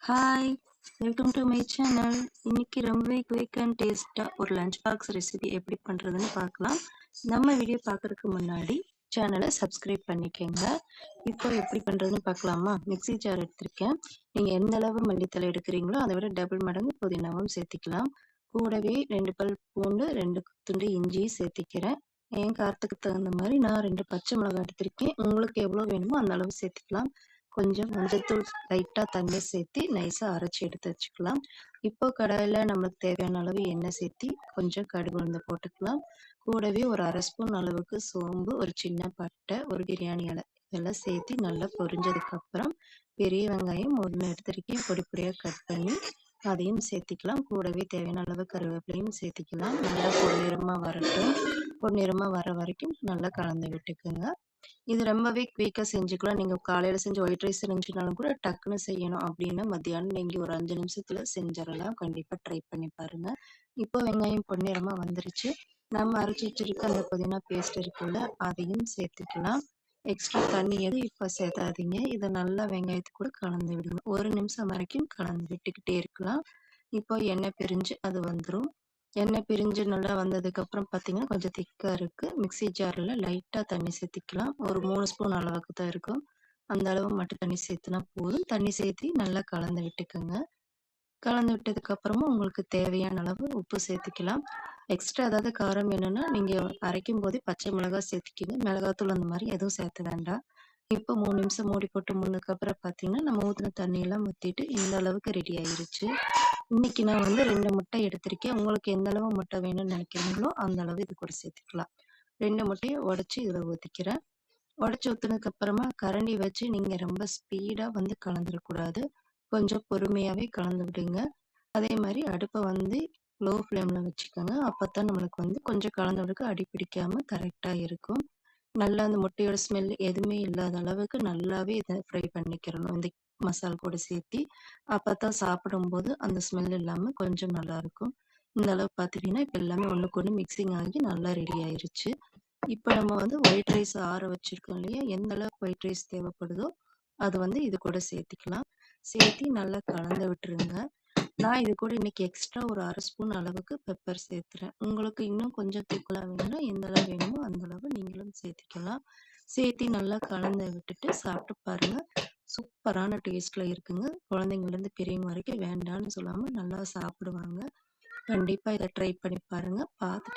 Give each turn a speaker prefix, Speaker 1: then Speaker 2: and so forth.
Speaker 1: Hi! Welcome to my channel. இன்னைக்கு ரொம்பவே quick and டேஸ்ட்டா ஒரு லஞ்ச் பாக்ஸ் ரெசிபி எப்படி பண்ணுறதுன்னு பார்க்கலாம். நம்ம வீடியோ பார்க்கறதுக்கு முன்னாடி சேனலை சப்ஸ்கிரைப் பண்ணிக்கோங்க. இப்போ எப்படி பண்ணுறதுன்னு பார்க்கலாமா? மிக்ஸி ஜார் எடுத்திருக்கேன். நீங்கள் எந்த அளவு மல்லித்தழை எடுக்கிறீங்களோ அதை விட டபுள் மடங்கு புதினாவும் சேர்த்திக்கலாம். கூடவே 2 பல் பூண்டு, 2 துண்டு இஞ்சி சேர்த்திக்கிறேன். என் காரத்துக்கு தகுந்த மாதிரி நான் 2 பச்சை மிளகாய் எடுத்திருக்கேன். உங்களுக்கு எவ்வளோ வேணுமோ அந்த அளவு சேர்த்துக்கலாம். கொஞ்சம் மஞ்சத்தூள் லைட்டாக தண்ணி சேர்த்து நைஸாக அரைச்சி எடுத்து வச்சுக்கலாம். இப்போ கடாயில் நம்மளுக்கு தேவையான அளவு எண்ணெய் சேர்த்து கொஞ்சம் கடுகு உளுந்து போட்டுக்கலாம். கூடவே ஒரு அரை ஸ்பூன் அளவுக்கு சோம்பு, ஒரு சின்ன பட்டை, ஒரு பிரியாணி இலை இதெல்லாம் சேர்த்து நல்லா பொரிஞ்சதுக்கப்புறம் பெரிய வெங்காயம் 1 எடுத்திருக்கேன், பொடி பொடியாக கட் பண்ணி அதையும் சேர்த்திக்கலாம். கூடவே தேவையான அளவு கருவேப்பிலையும் சேர்த்திக்கலாம். நல்லா பொன்னிறமாக வரட்டும். பொன்னிறமாக வர வரைக்கும் நல்லா கலந்து விட்டுக்குங்க. இது ரொம்பவே குயிக்காக செஞ்சுக்கலாம். நீங்கள் காலையில் செஞ்ச ஒயிட் ரைஸ் செஞ்சுனாலும் கூட டக்குன்னு செய்யணும் அப்படின்னா மத்தியானம் நீங்கள் ஒரு 5 நிமிஷத்தில் செஞ்சிடலாம். கண்டிப்பாக ட்ரை பண்ணி பாருங்கள். இப்போ வெங்காயம் பொன்னிறமாக வந்துருச்சு. நம்ம அரைச்சி வச்சிருக்க அந்த புதினா பேஸ்ட் இருக்குல்ல அதையும் சேர்த்துக்கலாம். எக்ஸ்ட்ரா தண்ணி எதுவும் இப்போ சேர்த்தாதீங்க. இதை நல்லா வெங்காயத்து கூட கலந்து விடுங்க. 1 நிமிஷம் வரைக்கும் கலந்து விட்டுக்கிட்டே இருக்கலாம். இப்போ எண்ணெய் பிரிஞ்சு அது வந்துடும். எண்ணெய் பிரிஞ்சு நல்லா வந்ததுக்கப்புறம் பார்த்தீங்கன்னா கொஞ்சம் திக்காக இருக்குது. மிக்ஸி ஜாரில் லைட்டாக தண்ணி சேர்த்திக்கலாம். ஒரு 3 ஸ்பூன் அளவுக்கு தான் இருக்கும். அந்த அளவு மட்டும் தண்ணி சேர்த்துனா போதும். தண்ணி சேர்த்து நல்லா கலந்து விட்டுக்கோங்க. கலந்து விட்டதுக்கப்புறமா உங்களுக்கு தேவையான அளவு உப்பு சேர்த்துக்கலாம். எக்ஸ்ட்ரா ஏதாவது காரம் வேணும்னா நீங்கள் அரைக்கும் போதே பச்சை மிளகாய் சேர்த்துக்கிங்க. மிளகாத்தூள் அந்த மாதிரி எதுவும் சேர்த்த வேண்டாம். இப்போ 3 நிமிஷம் மூடி போட்டு முன்னதுக்கப்புறம் பார்த்தீங்கன்னா நம்ம ஊற்றின தண்ணியெல்லாம் ஊற்றிட்டு இந்த அளவுக்கு ரெடி ஆயிருச்சு. இன்னைக்கு நான் 2 முட்டை எடுத்திருக்கேன். உங்களுக்கு எந்த அளவு முட்டை வேணும்னு நினைக்கிறீங்களோ அந்த அளவு இது கூட சேர்த்துக்கலாம். 2 முட்டையை உடச்சி இதில் ஊற்றிக்கிறேன். உடச்சி ஊற்றினதுக்கு அப்புறமா கரண்டி வச்சு நீங்கள் ரொம்ப ஸ்பீடாக கலந்துடக்கூடாது. கொஞ்சம் பொறுமையாகவே கலந்து விடுங்க. அதே மாதிரி அடுப்பை லோ ஃப்ளேமில் வச்சுக்கோங்க. அப்போ தான் நம்மளுக்கு கொஞ்சம் கலந்து விடுக்க அடி பிடிக்காமல் கரெக்டாக இருக்கும். நல்லா அந்த முட்டையோட ஸ்மெல் எதுவுமே இல்லாத அளவுக்கு நல்லாவே இதை ஃப்ரை பண்ணிக்கிறணும் இந்த மசால் கூட சேர்த்து. அப்போ தான் சாப்பிடும்போது அந்த ஸ்மெல் இல்லாமல் கொஞ்சம் நல்லாயிருக்கும். இந்த அளவு பார்த்துட்டிங்கன்னா இப்போ எல்லாமே ஒன்றுக்கு ஒன்று மிக்சிங் ஆகி நல்லா ரெடி ஆயிருச்சு. இப்போ நம்ம ஒயிட் ரைஸ் ஆற வச்சுருக்கோம் இல்லையா, எந்த அளவுக்கு ஒயிட் ரைஸ் தேவைப்படுதோ அது இது கூட சேர்த்திக்கலாம். சேர்த்து நல்லா கலந்து விட்டுருங்க. நான் இது கூட இன்னைக்கு எக்ஸ்ட்ரா ஒரு அரை ஸ்பூன் அளவுக்கு பெப்பர் சேர்த்துறேன். உங்களுக்கு இன்னும் கொஞ்சம் தூக்கலாக வேணும்னா எந்த அளவு வேணுமோ அந்த அளவு நீங்களும் சேர்த்திக்கலாம். சேர்த்து நல்லா கலந்து விட்டுட்டு சாப்பிட்டு பாருங்கள். சூப்பரான டேஸ்ட்டில் இருக்குங்க. குழந்தைங்கள்லேருந்து பெரியவங்க வரைக்கும் வேண்டான்னு சொல்லாமல் நல்லா சாப்பிடுவாங்க. கண்டிப்பாக இதை ட்ரை பண்ணி பாருங்கள். பார்த்துட்டு